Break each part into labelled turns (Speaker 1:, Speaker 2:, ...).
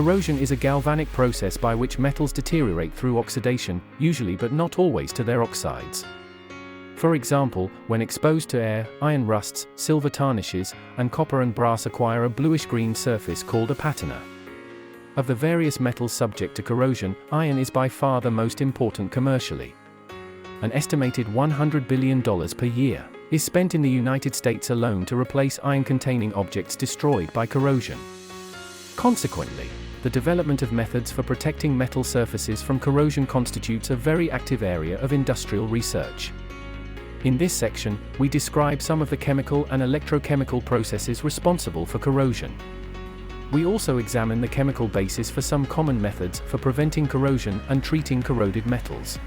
Speaker 1: Corrosion is a galvanic process by which metals deteriorate through oxidation, usually but not always to their oxides. For example, when exposed to air, iron rusts, silver tarnishes, and copper and brass acquire a bluish-green surface called a patina. Of the various metals subject to corrosion, iron is by far the most important commercially. An estimated $100 billion per year is spent in the United States alone to replace iron-containing objects destroyed by corrosion. Consequently, the development of methods for protecting metal surfaces from corrosion constitutes a very active area of industrial research. In this section, we describe some of the chemical and electrochemical processes responsible for corrosion. We also examine the chemical basis for some common methods for preventing corrosion and treating corroded metals.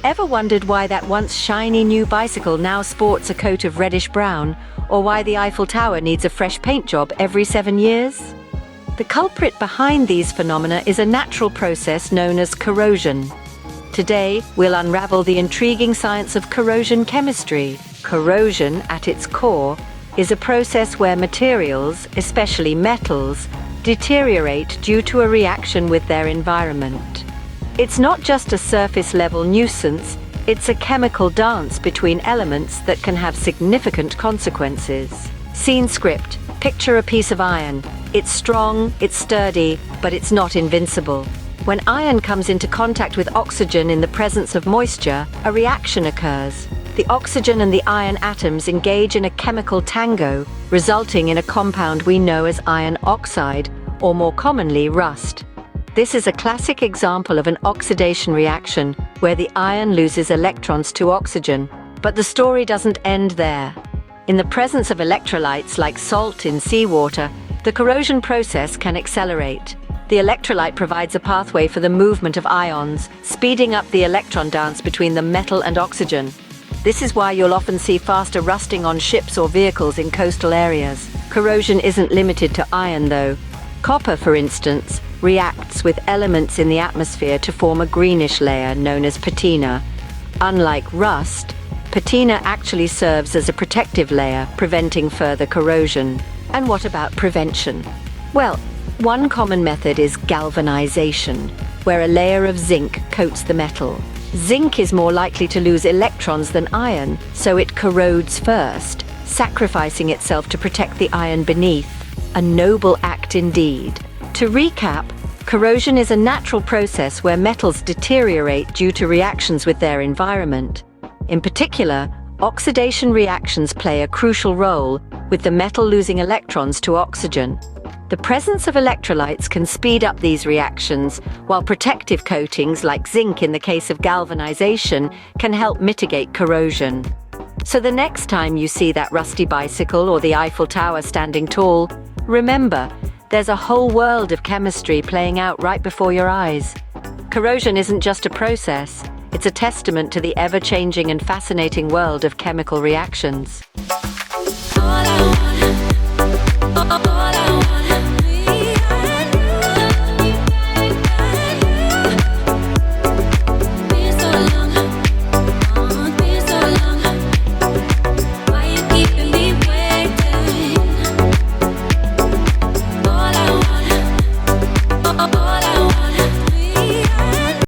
Speaker 2: Ever wondered why that once shiny new bicycle now sports a coat of reddish-brown, or why the Eiffel Tower needs a fresh paint job every 7 years? The culprit behind these phenomena is a natural process known as corrosion. Today, we'll unravel the intriguing science of corrosion chemistry. Corrosion, at its core, is a process where materials, especially metals, deteriorate due to a reaction with their environment. It's not just a surface-level nuisance, it's a chemical dance between elements that can have significant consequences. Scene script: picture a piece of iron. It's strong, it's sturdy, but it's not invincible. When iron comes into contact with oxygen in the presence of moisture, a reaction occurs. The oxygen and the iron atoms engage in a chemical tango, resulting in a compound we know as iron oxide, or more commonly, rust. This is a classic example of an oxidation reaction where the iron loses electrons to oxygen. But the story doesn't end there. In the presence of electrolytes like salt in seawater, the corrosion process can accelerate. The electrolyte provides a pathway for the movement of ions, speeding up the electron dance between the metal and oxygen. This is why you'll often see faster rusting on ships or vehicles in coastal areas. Corrosion isn't limited to iron, though. Copper, for instance, reacts with elements in the atmosphere to form a greenish layer known as patina. Unlike rust, patina actually serves as a protective layer, preventing further corrosion. And what about prevention? Well, one common method is galvanization, where a layer of zinc coats the metal. Zinc is more likely to lose electrons than iron, so it corrodes first, sacrificing itself to protect the iron beneath. A noble act indeed. To recap, corrosion is a natural process where metals deteriorate due to reactions with their environment. In particular, oxidation reactions play a crucial role, with the metal losing electrons to oxygen. The presence of electrolytes can speed up these reactions, while protective coatings like zinc in the case of galvanization can help mitigate corrosion. So the next time you see that rusty bicycle or the Eiffel Tower standing tall, remember, there's a whole world of chemistry playing out right before your eyes. Corrosion isn't just a process, it's a testament to the ever-changing and fascinating world of chemical reactions.